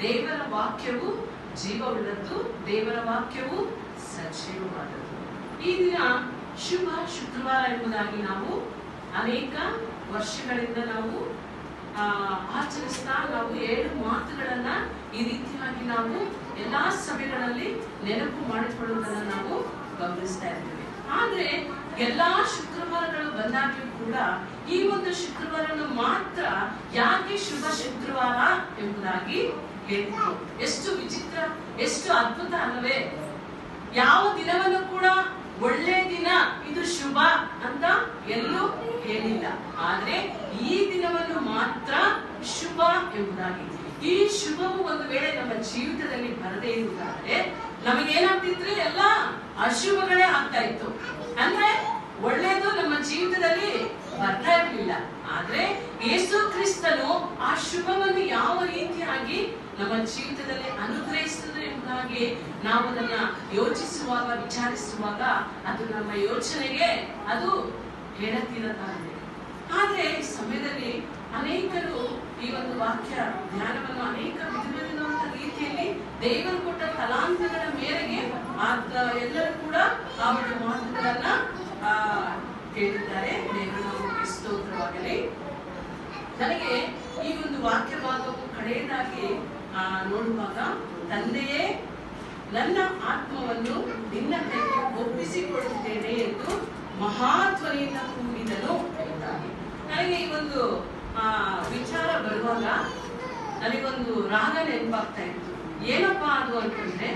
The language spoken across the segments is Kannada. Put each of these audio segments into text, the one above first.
ದೇವರ ವಾಕ್ಯವು ಜೀವವುಳ್ಳದ್ದು, ದೇವರ ವಾಕ್ಯವು ಸಜೀವವಾದದ್ದು. ಈ ದಿನ ಶುಭ ಶುಕ್ರವಾರ ಎಂಬುದಾಗಿ ನಾವು ಅನೇಕ ವರ್ಷಗಳಿಂದ ನಾವು ಆಚರಿಸ್ತಾ ನಾವು 7 ಮಾತುಗಳನ್ನ ಈ ರೀತಿಯಾಗಿ ನಾವು ಎಲ್ಲಾ ಸಭೆಗಳಲ್ಲಿ ನೆನಪು ಮಾಡಿಕೊಳ್ಳುವುದನ್ನು ನಾವು ಗಮನಿಸ್ತಾ ಇದ್ದೇವೆ. ಆದ್ರೆ ಎಲ್ಲಾ ಶುಕ್ರವಾರಗಳು ಬಂದಾಗ್ಲೂ ಕೂಡ ಈ ಒಂದು ಶುಕ್ರವಾರನು ಮಾತ್ರ ಯಾಕೆ ಶುಭ ಶುಕ್ರವಾರ ಎಂಬುದಾಗಿ ಹೇಳಿದ್ರು. ಎಷ್ಟು ವಿಚಿತ್ರ, ಎಷ್ಟು ಅದ್ಭುತ ಅಲ್ಲವೇ? ಯಾವ ದಿನವನ್ನು ಕೂಡ ಒಳ್ಳೆ ದಿನ, ಇದು ಶುಭ ಅಂತ ಎಲ್ಲೂ ಹೇಳಿಲ್ಲ. ಆದ್ರೆ ಈ ದಿನವನ್ನು ಮಾತ್ರ ಶುಭ ಎಂಬುದಾಗಿ. ಈ ಶುಭವು ಒಂದು ವೇಳೆ ನಮ್ಮ ಜೀವಿತದಲ್ಲಿ ಬರದೇ ಇರುವುದಾದ್ರೆ ನಮಗೇನಾಗ್ತಿದ್ರೆ ಎಲ್ಲ ಅಶುಭಗಳೇ ಆಗ್ತಾ ಇತ್ತು. ಅಂದ್ರೆ ಒಳ್ಳೇದು ನಮ್ಮ ಜೀವಿತದಲ್ಲಿ ಬರ್ತಾ ಇರಲಿಲ್ಲ. ಆದ್ರೆ ಯೇಸು ಕ್ರಿಸ್ತನು ಆ ಶುಭವನ್ನು ಯಾವ ರೀತಿಯಾಗಿ ನಮ್ಮ ಜೀವಿತದಲ್ಲಿ ಅನುಗ್ರಹಿಸುತ್ತದೆ ಎಂಬುದಾಗಿ ನಾವು ಅದನ್ನ ಯೋಚಿಸುವಾಗ, ವಿಚಾರಿಸುವಾಗ ಅದು ನಮ್ಮ ಯೋಚನೆಗೆ ಅದು ಹೇಳತಿರತಾಗಿದೆ. ಆದ್ರೆ ಈ ಸಮಯದಲ್ಲಿ ಅನೇಕರು ಈ ಒಂದು ವಾಕ್ಯ ಧ್ಯಾನವನ್ನು ಅನೇಕ ವಿಧವಾದ ರೀತಿಯಲ್ಲಿ ದೇವರು ಕೊಟ್ಟ ತಲಾಂತಗಳ ಮೇರೆಗೆ ಎಲ್ಲರೂ ಕೂಡ ಆ ಒಂದು ಮಾತುಗಳನ್ನ ಕೇಳಿದ್ದಾರೆ. ದೇವರ ಸ್ತೋತ್ರವಾಗಲಿ. ನನಗೆ ಈ ಒಂದು ವಾಕ್ಯ ಭಾಗವು ಕಡೆಯದಾಗಿ ನೋಡುವಾಗ, ತಂದೆಯೇ ನನ್ನ ಆತ್ಮವನ್ನು ನಿನ್ನ ಕೈಗೆ ಒಪ್ಪಿಸಿಕೊಡುತ್ತೇನೆ ಎಂದು ಮಹಾಧ್ವನಿಯಿಂದ ಕೂಗಿದನು ಎಂಬುದಾಗಿ. ನನಗೆ ಈ ಒಂದು ವಿಚಾರ ಬರುವಾಗ ನನಗೊಂದು ರಾಗ ನೆನಪಾಗ್ತಾ ಇತ್ತು. ಏನಪ್ಪಾ ಅದು ಅಂತಂದ್ರೆ,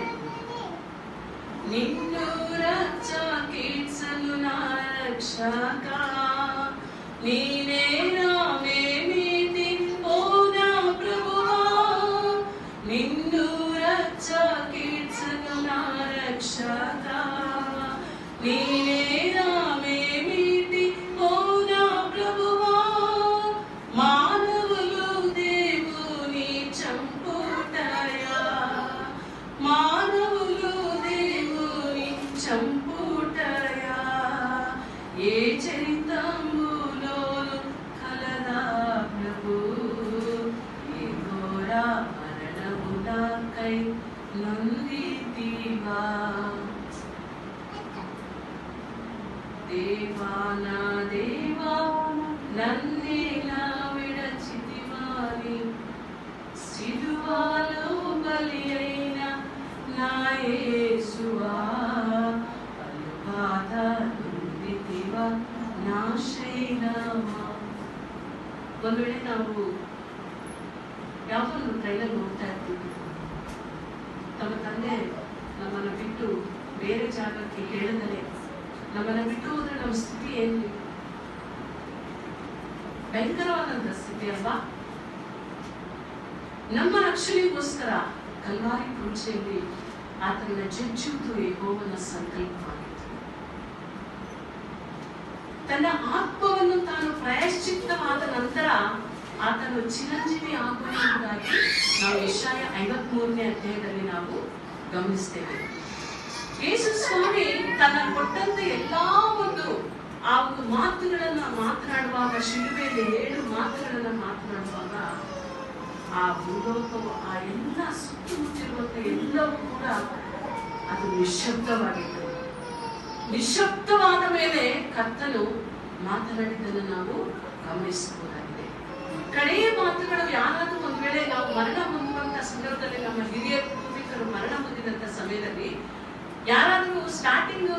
ನಿನ್ನೂರ ಕೀರ್ಸನು ರಕ್ಷಕ ನೀನೇ ನಾಮೇ ಮೀತಿ ಓನ ಪ್ರಭುವ, ನಿನ್ನೂರ ಕೀರ್ಸನು ರಕ್ಷಕ ನೀನೇ ನಾಮೇ ಮೀತಿ ಓನ ಪ್ರಭುವ, ಮಾನವಲು దేవుని చంపుటయ, మానవులు దేవుని చంపుటయ, ఏ చరితంబులోను కలదా ప్రభు, ఏ ఘోర మరణమునకై నొందితివా, దేవా నా దేవా నన్నేలా విడచితివాని, సిలువలో బలి అయిన నా యేసువా, అలుబాధ ನೊಂದಿತಿವಾ ನಾ ಶ್ರೀರಾಮ. ಒಂದು ವೇಳೆ ನಾವು ಯಾವೊಂದು ಟ್ರೈಲರ್ ನೋಡ್ತಾ ಇರ್ತೀವಿ, ತಮ್ಮ ತಂದೆ ನಮ್ಮನ್ನು ಬಿಟ್ಟು ಬೇರೆ ಜಾಗಕ್ಕೆ ಹೇಳಿದರೆ ನಮ್ಮನ್ನ ಬಿಟ್ಟು ಹೋದ್ರೆ ನಮ್ಮ ಸ್ಥಿತಿ ಏನು? ಭಯಂಕರವಾದಂತ ಸ್ಥಿತಿ ಅಲ್ವಾ? ನಮ್ಮ ರಕ್ಷಣೆಗೋಸ್ಕರ ಕಲ್ವಾರಿ ಕ್ರೂಸೆಯಲ್ಲಿ ಆತನ ಜಜ್ಜುವುದು ಯೆಹೋವನ ಸಂಕಲ್ಪವಾಗಿತ್ತು. ತನ್ನ ಆತ್ಮವನ್ನು ತಾನು ಪ್ರಾಯಶ್ಚಿತ್ತವಾದ ನಂತರ ಆತನು ಚಿರಂಜೀವಿ ಆಗುವುದಾಗಿ ನಾವು ಯೆಶಾಯ 53ನೇ ಅಧ್ಯಾಯದಲ್ಲಿ ನಾವು ಗಮನಿಸ್ತೇವೆ. ಯೇಸು ಸ್ವಾಮಿ ತನ್ನ ಕೊಟ್ಟಂತ ಎಲ್ಲಾ ಒಂದು ಆ ಒಂದು ಮಾತುಗಳನ್ನ ಮಾತನಾಡುವಾಗ, ಶಿಲುಬೆಯಲ್ಲಿ 7 ಮಾತುಗಳನ್ನ ಮಾತನಾಡುವಾಗ, ಆ ಭೂಲೋಕವು, ಆ ಎಲ್ಲ ಸುತ್ತಮುತ್ತಿರುವಂತ ಎಲ್ಲವೂ ಕೂಡ ಅದು ನಿಶ್ಶಬ್ದವಾಗಿತ್ತು. ನಿಶ್ಶಬ್ದವಾದ ಮೇಲೆ ಕರ್ತನು ಮಾತನಾಡಿದ್ದನ್ನು ನಾವು ಗಮನಿಸಬಹುದಾಗಿದೆ. ಕಡೆಯ ಮಾತುಗಳು ಯಾರಾದ್ರೂ ಒಂದು ವೇಳೆ ನಾವು ಮರಣ ಹೊಂದುವಂತ ಸಂದರ್ಭದಲ್ಲಿ, ನಮ್ಮ ಹಿರಿಯ ಪೂರ್ವಿಕರು ಮರಣ ಹೊಂದಿದಂತ ಸಮಯದಲ್ಲಿ ಯಾರಾದ್ರೂ ಸ್ಟಾರ್ಟಿಂಗ್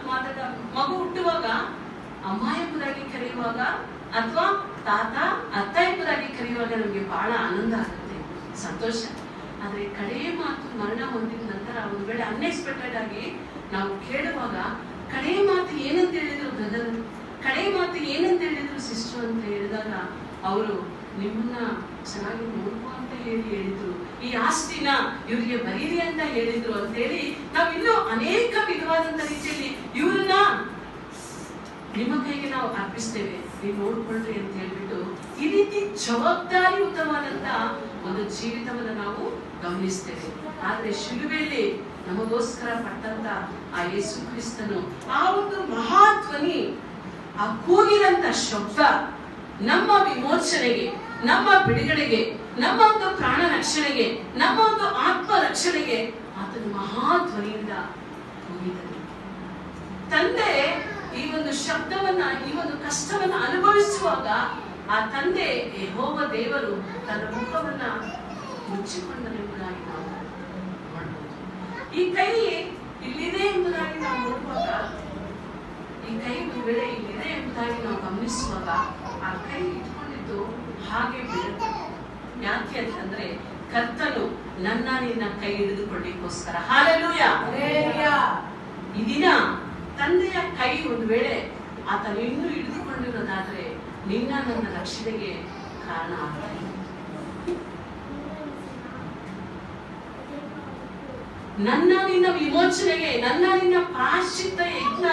ಮಾತಾಡ ಮಗು ಹುಟ್ಟುವಾಗ ಅಮ್ಮ ಎಂಬುದಾಗಿ ಕರೆಯುವಾಗ ಅಥವಾ ತಾತ ಅತ್ತ ಎಂಬುದಾಗಿ ಕರೆಯುವಾಗ ನಮಗೆ ಬಹಳ ಆನಂದ ಆಗುತ್ತೆ, ಸಂತೋಷ. ಆದ್ರೆ ಕಡೆಯ ಮಾತು ಮರಣ ಹೊಂದಿದ ನಂತರ ಒಂದು ವೇಳೆ ಅನ್ಎಕ್ಸ್ಪೆಕ್ಟೆಡ್ ಆಗಿ ನಾವು ಕೇಳುವಾಗ, ಕಡೆಯ ಮಾತು ಏನಂತ ಹೇಳಿದ್ರು ಬ್ರದರ್, ಕಡೆಯ ಮಾತು ಏನಂತ ಹೇಳಿದ್ರು ಸಿಸ್ಟರ್ ಅಂತ ಹೇಳಿದಾಗ, ಅವರು ನಿಮ್ಮನ್ನ ಚೆನ್ನಾಗಿ ನೋಡ್ಕೊ ಅಂತ ಹೇಳಿದ್ರು, ಈ ಆಸ್ತಿನ ಇವ್ರಿಗೆ ಬರೀರಿ ಅಂತ ಹೇಳಿದ್ರು ಅಂತ ಹೇಳಿ ನಾವು ಇನ್ನೂ ಅನೇಕ ವಿಧವಾದಂತ ರೀತಿಯಲ್ಲಿ ಇವ್ರನ್ನ ನಿಮ್ಮ ಕೈಗೆ ನಾವು ಅರ್ಪಿಸ್ತೇವೆ, ನೀವು ನೋಡ್ಕೊಳ್ರಿ ಅಂತ ಹೇಳ್ಬಿಟ್ಟು ಈ ರೀತಿ ಜವಾಬ್ದಾರಿಯುತವಾದಂತ ಒಂದು ಜೀವಿತವನ್ನು ನಾವು ಗಮನಿಸ್ತೇವೆ. ಆದ್ರೆ ಶಿಲುಬೆಯಲ್ಲಿ ನಮಗೋಸ್ಕರ ಪಟ್ಟಂತ ಆ ಯೇಸು ಕ್ರಿಸ್ತನು ಆ ಒಂದು ಮಹಾಧ್ವನಿ, ಆ ಕೂಗಿದಂತ ಶಬ್ದ ನಮ್ಮ ವಿಮೋಚನೆಗೆ, ನಮ್ಮ ಬಿಡುಗಡೆಗೆ, ನಮ್ಮ ಒಂದು ಪ್ರಾಣ ರಕ್ಷಣೆಗೆ ರಕ್ಷಣೆಗೆ, ನಮ್ಮ ಒಂದು ಆತ್ಮ ರಕ್ಷಣೆಗೆ ಆತನು ಮಹಾಧ್ವನಿಯಿಂದ ಕೂಗಿದನು. ತಂದೆ ಈ ಒಂದು ಶಬ್ದವನ್ನ, ಈ ಒಂದು ಕಷ್ಟವನ್ನ ಅನುಭವಿಸುವಾಗ ಆ ತಂದೆ ಯೆಹೋವ ದೇವರು ತನ್ನ ಮುಖವನ್ನ ಮುಚ್ಚಿಕೊಂಡನೆಂಬುದಾಗಿ ನಾವು ನೋಡಬಹುದು. ಈ ಕೈ ಇಲ್ಲಿದೆ ಎಂಬುದಾಗಿ ನಾವು ನೋಡುವಾಗ, ಈ ಕೈ ಒಂದು ವೇಳೆ ಇಲ್ಲಿದೆ ಎಂಬುದಾಗಿ ನಾವು ಗಮನಿಸುವಾಗ ಆ ಕೈ ಇಟ್ಕೊಂಡಿದ್ದು ಹಾಗೆ ಬೀಳುತ್ತೆ. ಯಾಕೆ ಅಂತಂದ್ರೆ ಕರ್ತನು ನನ್ನ ನಿನ್ನ ಕೈ ಹಿಡಿದುಕೊಳ್ಳಿಕ್ಕೋಸ್ಕರ. ಹಲ್ಲೆಲೂಯಾ. ಈ ದಿನ ತಂದೆಯ ಕೈ ಒಂದು ವೇಳೆ ಆತನು ಇನ್ನೂ ಹಿಡಿದುಕೊಂಡಿರೋದಾದ್ರೆ ನಿನ್ನ ನನ್ನ ರಕ್ಷಣೆಗೆ ಕಾರಣ ಆಗ್ತದೆ. ನನ್ನ ನಿನ್ನ ವಿಮೋಚನೆಗೆ, ನನ್ನ ನಿನ್ನ ಪ್ರಾಯಶ್ಚಿತ್ತ ಯಜ್ಞ,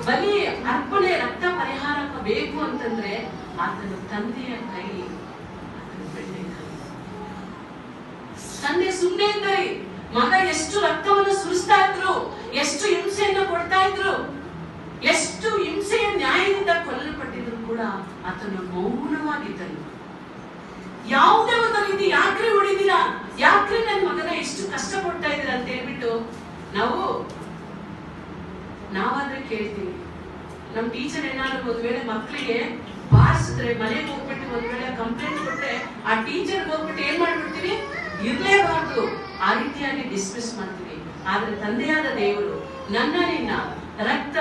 ಬಲಿ, ಅರ್ಪಣೆ, ರಕ್ತ ಪರಿಹಾರ ಬೇಕು ಅಂತಂದ್ರೆ ಆತನು ತಂದೆಯ ಕೈ, ಆತನ ಬೆಳ್ಳಿ ಕೈ. ತಂದೆ ಸುಮ್ಮನೆ ಇದ್ದರೆ ಮಗ ಎಷ್ಟು ರಕ್ತವನ್ನು ಸುರಿಸ್ತಾ ಇದ್ರು, ಎಷ್ಟು ಹಿಂಸೆಯನ್ನು ಕೊಡ್ತಾ ಇದ್ರು, ಎಷ್ಟು ಹಿಂಸೆಯ ನ್ಯಾಯದಿಂದ ಕೊಲ್ಲಲ್ಪಟ್ಟಿದ್ರು ಕೂಡ ಆತನು ಮೌನವಾಗಿದ್ದನು. ಯಾವುದೇ ಒಂದು ರೀತಿ ಯಾಕ್ರಿ ಹೊಡಿದಿರಾ, ಯಾಕ್ರಿ ನನ್ನ ಮಗನ ಎಷ್ಟು ಕಷ್ಟ ಕೊಡ್ತಾ ಇದ್ದೀರಾ ಅಂತ ಹೇಳ್ಬಿಟ್ಟು ನಾವಾದ್ರೆ ಕೇಳ್ತೀವಿ. ನಮ್ ಟೀಚರ್ ಏನಾದ್ರು ಒಂದ್ ವೇಳೆ ಮಕ್ಕಳಿಗೆ ಬಾರಿಸಿದ್ರೆ, ಮನೆಗೆ ಹೋಗ್ಬಿಟ್ಟು ಒಂದ್ ವೇಳೆ ಕಂಪ್ಲೇಂಟ್ ಕೊಟ್ರೆ ಆ ಟೀಚರ್ ಹೋಗ್ಬಿಟ್ಟು ಏನ್ ಮಾಡ್ಬಿಡ್ತೀವಿ, ಇರ್ಲೇಬಾರ್ದು, ಆ ರೀತಿಯಾಗಿ ಡಿಸ್ಮಿಸ್ ಮಾಡ್ತೀವಿ. ಆದ್ರೆ ತಂದೆಯಾದ ದೇವರು ನನ್ನ ನಿನ್ನ ರಕ್ತ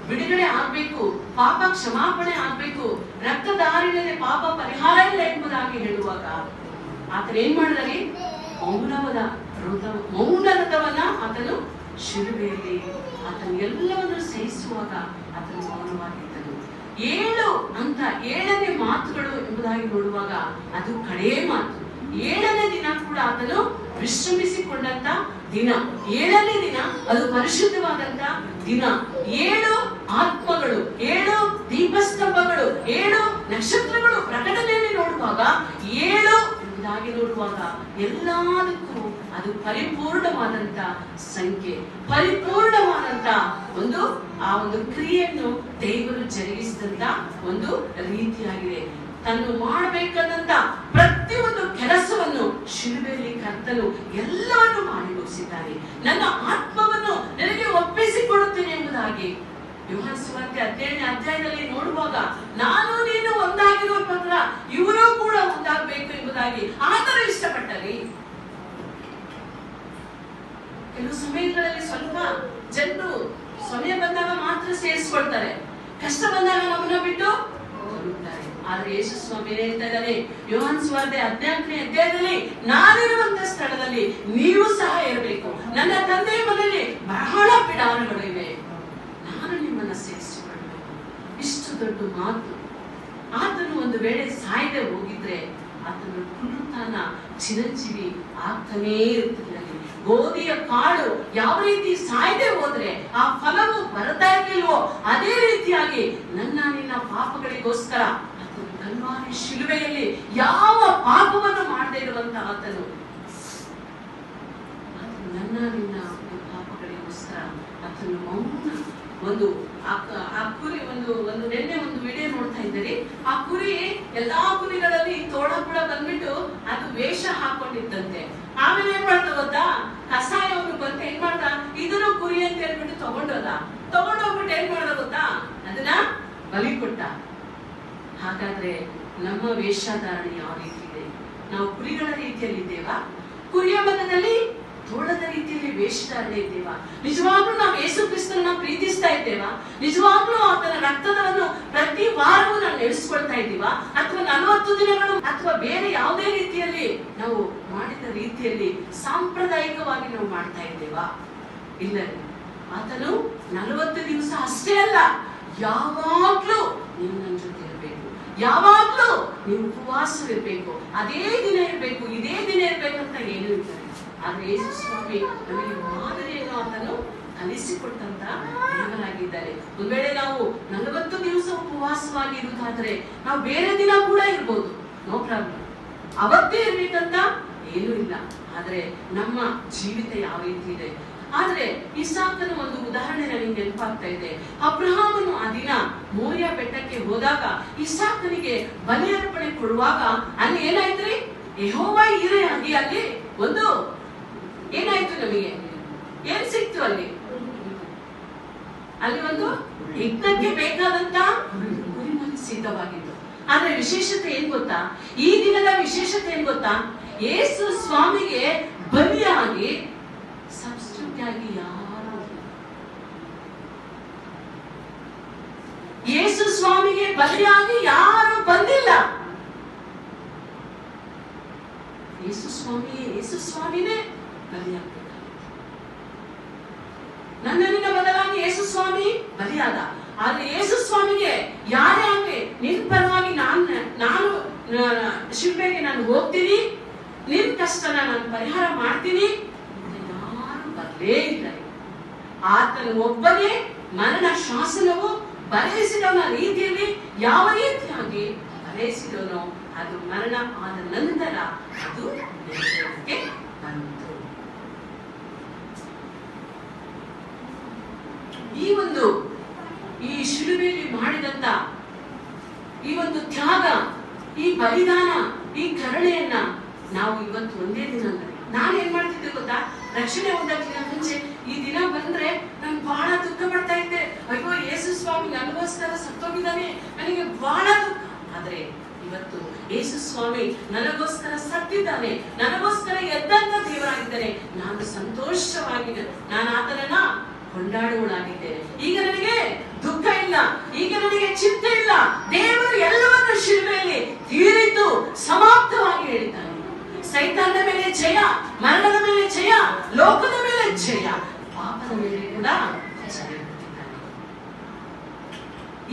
ಬಿಡುಗಡೆ ಆಗ್ಬೇಕು, ಪಾಪ ಕ್ಷಮಾಪಣೆ ಆಗ್ಬೇಕು, ರಕ್ತಧಾರಿಲ್ಲದೆ ಪಾಪ ಪರಿಹಾರ ಇಲ್ಲ ಎಂಬುದಾಗಿ ಹೇಳುವಾಗ ಆತನ ಏನ್ ಮಾಡಿದಾರೆ, ಮೌನರಥವನ್ನ ಆತನು ಶಿಲುಬೆಯಲ್ಲಿ ಆತನು ಎಲ್ಲವನ್ನು ಸಹಿಸುವಾಗ ಆತನು ಮೌನವಾಗಿದ್ದನು. 7 ಅಂತ 7ನೇ ಮಾತುಗಳು ಎಂಬುದಾಗಿ ನೋಡುವಾಗ ಅದು ಕಡೇ ಮಾತು. 7ನೇ ದಿನ ಕೂಡ ಆತನು ವಿಶ್ರಮಿಸಿಕೊಂಡಂತ ದಿನ. 7ನೇ ದಿನ ಅದು ಪರಿಶುದ್ಧವಾದಂತ ದಿನ. 7 ಆತ್ಮಗಳು, 7 ದೀಪಸ್ತಂಭಗಳು, 7 ನಕ್ಷತ್ರಗಳು ಪ್ರಕಟಣೆಯಲ್ಲಿ ನೋಡುವಾಗ 7 ಎಂಬುದಾಗಿ ನೋಡುವಾಗ ಎಲ್ಲದಕ್ಕೂ ಅದು ಪರಿಪೂರ್ಣವಾದಂತ ಸಂಖ್ಯೆ, ಪರಿಪೂರ್ಣವಾದಂತ ಆ ಒಂದು ಕ್ರಿಯೆಯನ್ನು ದೇವರು ಜರುಗಿಸಿದಂತ ಒಂದು ರೀತಿಯಾಗಿದೆ. ತಾನು ಮಾಡಬೇಕಾದಂತ ಪ್ರತಿಯೊಂದು ಕೆಲಸವನ್ನು ಶಿಲುಬೆಯಲ್ಲಿ ಕರ್ತನು ಎಲ್ಲವನ್ನು ಮಾಡಿ ಮುಗಿಸಿದ್ದಾನೆ. ನನ್ನ ಆತ್ಮವನ್ನು ನನಗೆ ಒಪ್ಪಿಸಿಕೊಡುತ್ತೇನೆ ಎಂಬುದಾಗಿ ಯೋಹಾನ ಸುವಾರ್ತೆ 17ನೇ ಅಧ್ಯಾಯದಲ್ಲಿ ನೋಡುವಾಗ ನಾನು ನೀನು ಒಂದಾಗಿರುವ ಪ್ರಕಾರ ಇವರು ಕೂಡ ಒಂದಾಗಬೇಕು ಎಂಬುದಾಗಿ ಆತನು ಇಷ್ಟಪಟ್ಟರೆ. ಕೆಲವು ಸಮಯಗಳಲ್ಲಿ ಸ್ವಲ್ಪ ಜನರು ಸಮಯ ಬಂದಾಗ ಮಾತ್ರ ಸೇರಿಸ್ಕೊಳ್ತಾರೆ, ಕಷ್ಟ ಬಂದಾಗ ನಮ್ಮನ್ನ ಬಿಟ್ಟು ಹೋಗುತ್ತಾರೆ. ಆದ್ರೆ ಯೇಸು ಸ್ವಾಮಿ ಹೇಳ್ತಾ ಇದ್ದಾರೆ ಯೋಹಾನ ಸುವಾರ್ತೆ 14ನೇ ಅಧ್ಯಾಯದಲ್ಲಿ, ನಾನಿರುವಂತ ಸ್ಥಳದಲ್ಲಿ ನೀವು ಸಹ ಇರಬೇಕು, ನನ್ನ ತಂದೆಯ ಮನೆಯಲ್ಲಿ ಬಹಳ ಬಿಡಾರಗಳು ಇವೆ, ನಾನು ನಿಮ್ಮನ್ನ ಸೇರಿಸಿಕೊಳ್ಳಬೇಕು. ಇಷ್ಟು ದೊಡ್ಡ ಮಾತು. ಆತನು ಒಂದು ವೇಳೆ ಸಾಯದೆ ಹೋಗಿದ್ರೆ ಆತನ ಪುನರುತ್ಥಾನ ಚಿರಂಜೀವಿ ಆಗ್ತಾನೇ ಇರ್ತಿರ್ಲಿಲ್ಲ. ಗೋಧಿಯ ಕಾಳು ಯಾವ ರೀತಿ ಸಾಯದೆ ಹೋದ್ರೆ ಆ ಫಲವು ಬರ್ತಾ ಇರ್ಲಿಲ್ವೋ ಅದೇ ರೀತಿಯಾಗಿ ನನ್ನ ನಿನ್ನ ಪಾಪಗಳಿಗೋಸ್ಕರ ಆತನು ಕಲ್ವಾರಿ ಶಿಲುಬೆಯಲ್ಲಿ ಯಾವ ಪಾಪವನ್ನು ಮಾಡದೇ ಇರುವಂತ ಆತನು ನನ್ನ ನಿನ್ನ ಪಾಪಗಳಿಗೋಸ್ಕರ ಆತನು ಮೌನ. ಆ ಕುರಿ ನಿನ್ನೆ ಒಂದು ವಿಡಿಯೋ ನೋಡ್ತಾ ಇದ್ದೀರಿ. ಆ ಕುರಿ ಎಲ್ಲಾ ಕುರಿಗಳಲ್ಲಿ ತೋಳ ಕೂಡ ಬಂದ್ಬಿಟ್ಟು ಅದು ವೇಷ ಹಾಕೊಂಡಿದ್ದಂತೆ. ಆಮೇಲೆ ಏನ್ ಮಾಡ್ದ ಗೊತ್ತಾ, ಕಸಾಯವನ್ನು ಬಂತ ಏನ್ ಮಾಡ್ದ, ಇದನ್ನು ಕುರಿ ಅಂತ ಹೇಳ್ಬಿಟ್ಟು ತಗೊಂಡೋಗ್ಬಿಟ್ಟು ಏನ್ ಮಾಡ್ದ ಗೊತ್ತಾ, ಅದನ್ನ ಬಲಿ ಕೊಟ್ಟ. ಹಾಗಾದ್ರೆ ನಮ್ಮ ವೇಷಧಾರಣೆ ಯಾವ ರೀತಿ ಇದೆ? ನಾವು ಕುರಿಗಳ ರೀತಿಯಲ್ಲಿ ಇದ್ದೇವಾ? ಕುರಿಯ ಮತದಲ್ಲಿ ತೋಳದ ರೀತಿಯಲ್ಲಿ ವೇಷಧಾರಣೆ ಇದ್ದೇವಾ? ನಿಜವಾಗ್ಲೂ ನಾವು ಯೇಸು ಕ್ರಿಸ್ತನನ್ನ ಪ್ರೀತಿಸ್ತಾ ಇದ್ದೇವಾ? ನಿಜವಾಗ್ಲೂ ಆತನ ರಕ್ತದವನ್ನು ಪ್ರತಿ ವಾರವೂ ನಾವು ನಡೆಸ್ಕೊಳ್ತಾ ಇದ್ದೀವಾ? ಅಥವಾ 40 ದಿನಗಳು ಅಥವಾ ಬೇರೆ ಯಾವುದೇ ರೀತಿಯಲ್ಲಿ ನಾವು ಮಾಡಿದ ರೀತಿಯಲ್ಲಿ ಸಾಂಪ್ರದಾಯಿಕವಾಗಿ ನಾವು ಮಾಡ್ತಾ ಇದ್ದೇವಾ? ಇಲ್ಲ. ಆತನು 40 ದಿವಸ ಅಷ್ಟೇ ಅಲ್ಲ, ಯಾವಾಗ್ಲೂ ನೀವು ನನ್ನ ಜೊತೆ ಇರಬೇಕು, ಯಾವಾಗ್ಲೂ ನೀವು ಉಪವಾಸವಿರ್ಬೇಕು, ಅದೇ ದಿನ ಇರ್ಬೇಕು, ಇದೇ ದಿನ ಇರ್ಬೇಕು ಅಂತ ಏನು ಇರ್ತಾರೆ. ಆದ್ರೆ ಯೇಸು ಸ್ವಾಮಿ ನಮಗೆ ಮಾದರಿಯನ್ನು ಆತನು ಕಲಿಸಿಕೊಟ್ಟಂತ ದೇವರಾಗಿದ್ದಾರೆ. ಒಂದ್ ವೇಳೆ ನಾವು 40 ದಿವಸ ಉಪವಾಸವಾಗಿ ಇರುವುದಾದ್ರೆ ನಾವು ಬೇರೆ ದಿನ ಕೂಡ ಇರ್ಬೋದು, ನೋ ಪ್ರಾಬ್ಲಮ್, ಅವತ್ತೇ ಇರ್ಬೇಕಂತ ಏನೂ ಇಲ್ಲ. ಆದ್ರೆ ನಮ್ಮ ಜೀವಿತ ಯಾವ ರೀತಿ ಇದೆ? ಆದ್ರೆ ಇಸಾಕನ ಒಂದು ಉದಾಹರಣೆ ನನಗೆ ನೆನಪಾಗ್ತಾ ಇದೆ. ಅಬ್ರಹಾಮನು ಆ ದಿನ ಮೋರಿಯಾ ಬೆಟ್ಟಕ್ಕೆ ಹೋದಾಗ ಇಸಾಕನಿಗೆ ಬಲಿ ಅರ್ಪಣೆ ಕೊಡುವಾಗ ಅಲ್ಲಿ ಏನಾಯ್ತ್ರಿ, ಯೆಹೋವ ಇರೆ ಆಗಿ ಅಲ್ಲಿ ಒಂದು ಏನಾಯ್ತು, ನಮಗೆ ಏನ್ ಸಿಕ್ತು ಅಲ್ಲಿ? ಅಲ್ಲಿ ಒಂದು ಯಜ್ಞಕ್ಕೆ ಬೇಕಾದಂತ ಕುರಿಮರಿ ಸಿದ್ಧವಾಗಿತ್ತು. ಆದ್ರೆ ವಿಶೇಷತೆ ಏನ್ ಗೊತ್ತಾ? ಈ ದಿನದ ವಿಶೇಷತೆ ಏನ್ ಗೊತ್ತಾ? ಯೇಸು ಸ್ವಾಮಿಗೆ ಬಲಿಯಾಗಿ ಸಬ್ಸ್ಟಿಟ್ಯೂಟ್ ಆಗಿ ಯಾರು, ಯೇಸು ಸ್ವಾಮಿಗೆ ಬಲಿಯಾಗಿ ಯಾರು ಬಂದಿಲ್ಲ. ಯೇಸು ಸ್ವಾಮಿನೇ ಬಲಿಯಾಗಬೇಕು. ನನ್ನನಿನ ಬದಲಾಗಿ ಯೇಸು ಸ್ವಾಮಿ ಬಲಿಯಾದ. ಆದ್ರೆ ಯೇಸು ಸ್ವಾಮಿಗೆ ಯಾರೇ ಆಗಲಿ, ನಿನ್ ಪರವಾಗಿ ನಾನು ಶಿಲ್ಪೆಗೆ ನಾನು ಹೋಗ್ತೀನಿ, ನಿನ್ ಕಷ್ಟನ ನಾನು ಪರಿಹಾರ ಮಾಡ್ತೀನಿ, ಯಾರು ಬರಲೇ ಇಲ್ಲ. ಆತನ ಒಬ್ಬನೇ ಮರಣ ಶಾಸನವು ಬರೆಯಿಸಿದವನ ರೀತಿಯಲ್ಲಿ ಯಾವ ರೀತಿಯಾಗಿ ಬರೆಯಿಸಿದವನೋ ಅದು ಮರಣ ಆದ ನಂತರ ಅದು ನೆರವೇರಕ್ಕೆ ಬಂತು. ಈ ಶಿಲುಬೆಯಲ್ಲಿ ಮಾಡಿದಂತ ಈ ಒಂದು ತ್ಯಾಗ, ಈ ಬಲಿದಾನ, ಈ ಕರುಣೆಯನ್ನ ನಾವು ಇವತ್ತು ಒಂದೇ ದಿನ ಅಂದ್ರೆ ನಾನು ಏನ್ ಮಾಡ್ತಿದ್ದೆ ಗೊತ್ತಾ? ರಕ್ಷಣೆ ಹೊಂದಕ್ಕಿಂತ ಮುಂಚೆ ಈ ದಿನ ಬಂದ್ರೆ ನಾನು ಬಹಳ ದುಃಖ ಪಡ್ತಾ ಇದ್ದೆ. ಅಯ್ಯೋ, ಯೇಸು ಸ್ವಾಮಿ ನನಗೋಸ್ಕರ ಸತ್ತೋಗಿದ್ದಾನೆ, ನನಗೆ ಬಹಳ ದುಃಖ. ಆದ್ರೆ ಇವತ್ತು ಯೇಸು ಸ್ವಾಮಿ ನನಗೋಸ್ಕರ ಸತ್ತಿದ್ದಾನೆ, ನನಗೋಸ್ಕರ ಎದ್ದಂತ ದೇವರಾಗಿದ್ದಾನೆ. ನಾನು ಸಂತೋಷವಾಗಿ ನಾನು ಆತನನ್ನ ಕೊಂಡಾಡುವಳಾಗಿದ್ದೇನೆ. ಈಗ ನನಗೆ ದುಃಖ ಇಲ್ಲ, ಈಗ ನನಗೆ ಚಿಂತೆ ಇಲ್ಲ. ದೇವರು ಎಲ್ಲವನ್ನು ಶಿಲುಬೆಯಲ್ಲಿ ತೀರಿದ್ದು ಸಮಾಪ್ತವಾಗಿ ಹೇಳಿದ್ದಾನೆ. ಸೈತಾನದ ಮೇಲೆ ಜಯ, ಮರಣದ ಮೇಲೆ ಜಯ, ಲೋಕದ ಮೇಲೆ ಜಯ, ಪಾಪದ ಮೇಲೆ ಕೂಡ ಜಯ ಕೊಟ್ಟಿದ್ದಾನೆ.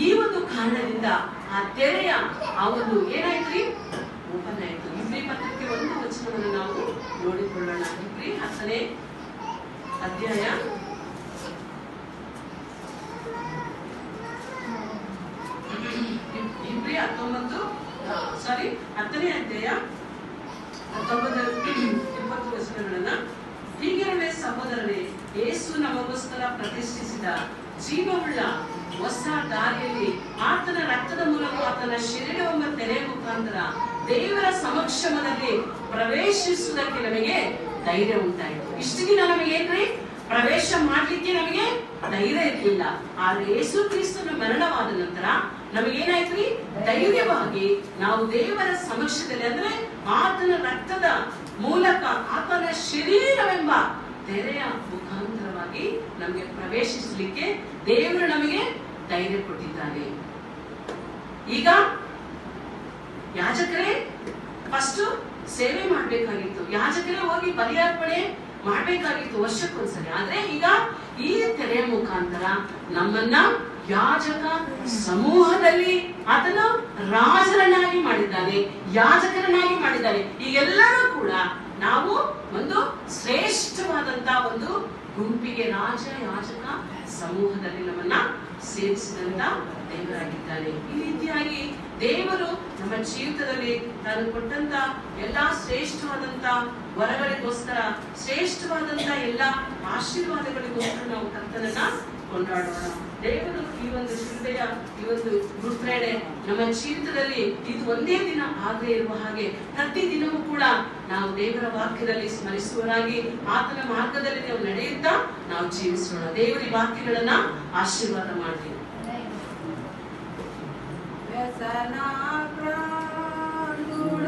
ಈ ಒಂದು ಕಾರಣದಿಂದ ಆ ತೆರೆಯ ಆ ಒಂದು ಏನಾಯ್ತ್ರಿ, ಓಪನ್ ಆಯ್ತು. ಇಬ್ರಿ ಪತ್ರಕ್ಕೆ ಒಂದು ವಚನವನ್ನು ನಾವು ನೋಡಿಕೊಳ್ಳೋಣ. ಇಬ್ರಿ 10ನೇ ಅಧ್ಯಾಯ 10ನೇ ಅಧ್ಯಾಯ 19-20 ವಚನಗಳನ್ನ. ಹೀಗಿರಲೇ ಸಹೋದರರೇ, ಯೇಸು ನಮಗೋಸ್ಕರ ಪ್ರತಿಷ್ಠಿಸಿದ ಜೀವವುಳ್ಳ ಹೊಸ ದಾರಿಯಲ್ಲಿ ಆತನ ರಕ್ತದ ಮೂಲಕ ಆತನ ಶರೀರವೆಂಬ ತೆರೆಯ ಮುಖಾಂತರ ದೇವರ ಸಮಕ್ಷಮದಲ್ಲಿ ಪ್ರವೇಶಿಸುವುದಕ್ಕೆ ನಮಗೆ ಧೈರ್ಯ ಉಂಟಾಯಿತು. ಇಷ್ಟು ದಿನ ನಮಗೇನ್ರಿ ಪ್ರವೇಶ ಮಾಡ್ಲಿಕ್ಕೆ ನಮಗೆ ಧೈರ್ಯ ಇರಲಿಲ್ಲ. ಆದ್ರೆ ಯೇಸು ಕ್ರಿಸ್ತನ ಮರಣವಾದ ನಂತರ ನಮಗೇನಾಯ್ತ್ರಿ, ಧೈರ್ಯವಾಗಿ ನಾವು ದೇವರ ಸಮಕ್ಷದಲ್ಲಿ, ಅಂದ್ರೆ ಆತನ ರಕ್ತದ ಮೂಲಕ ಆತನ ಶರೀರವೆಂಬ ತೆರೆಯ ಮುಖಾಂತರವಾಗಿ ನಮಗೆ ಪ್ರವೇಶಿಸಲಿಕ್ಕೆ ದೇವರು ನಮಗೆ ಧೈರ್ಯ ಕೊಟ್ಟಿದ್ದಾನೆ. ಈಗ ಯಾಜಕರೇ ಫಸ್ಟ್ ಸೇವೆ ಮಾಡ್ಬೇಕಾಗಿತ್ತು, ಯಾಜಕರೇ ಹೋಗಿ ಬಲಿಯರ್ಪಣೆ ಮಾಡ್ಬೇಕಾಗಿತ್ತು ವರ್ಷಕ್ಕೊಂದ್ಸರಿ. ಆದ್ರೆ ಈಗ ಈ ತೆರೆಯ ಮುಖಾಂತರ ನಮ್ಮನ್ನ ಯಾಜಕ ಸಮೂಹದಲ್ಲಿ ಆತನ ರಾಜರನ್ನಾಗಿ ಮಾಡಿದ್ದಾನೆ, ಯಾಜಕರನ್ನಾಗಿ ಮಾಡಿದ್ದಾನೆ. ಈಗೆಲ್ಲರೂ ಕೂಡ ನಾವು ಒಂದು ಶ್ರೇಷ್ಠವಾದಂತ ಒಂದು ಗುಂಪಿಗೆ, ರಾಜ ಯಾಜಕ ಸಮೂಹದಲ್ಲಿ ನಮ್ಮನ್ನ ಸೇರಿಸಿದಂತ ದೇವರಾಗಿದ್ದಾನೆ. ಈ ರೀತಿಯಾಗಿ ದೇವರು ನಮ್ಮ ಜೀವಿತದಲ್ಲಿ ತಾನು ಕೊಟ್ಟಂತ ಎಲ್ಲಾ ಶ್ರೇಷ್ಠವಾದಂತ ವರಗಳಿಗೋಸ್ಕರ, ಶ್ರೇಷ್ಠವಾದಂತ ಎಲ್ಲಾ ಆಶೀರ್ವಾದಗಳಿಗೋಸ್ಕರ ನಾವು ಕರ್ತನನ್ನ ಕೊಂಡಾಡೋಣ. ದೇವರು ಈ ಒಂದು ಶಿಲುಬೆಯ ಈ ಒಂದು ಗುಡ್ ಫ್ರೈಡೆ ನಮ್ಮ ಜೀವಿತದಲ್ಲಿ ಇದು ಒಂದೇ ದಿನ ಆಗದೆ ಇರುವ ಹಾಗೆ ಪ್ರತಿ ದಿನವೂ ಕೂಡ ನಾವು ದೇವರ ವಾಕ್ಯದಲ್ಲಿ ಸ್ಮರಿಸುವರಾಗಿ ಆತನ ಮಾರ್ಗದಲ್ಲಿ ನಾವು ನಡೆಯುತ್ತಾ ನಾವು ಜೀವಿಸೋಣ. ದೇವರ ಈ ವಾಕ್ಯಗಳನ್ನ ಆಶೀರ್ವಾದ ಮಾಡ್ತೀವಿ. ವ್ಯಸನ ಪ್ರಾಣುಳ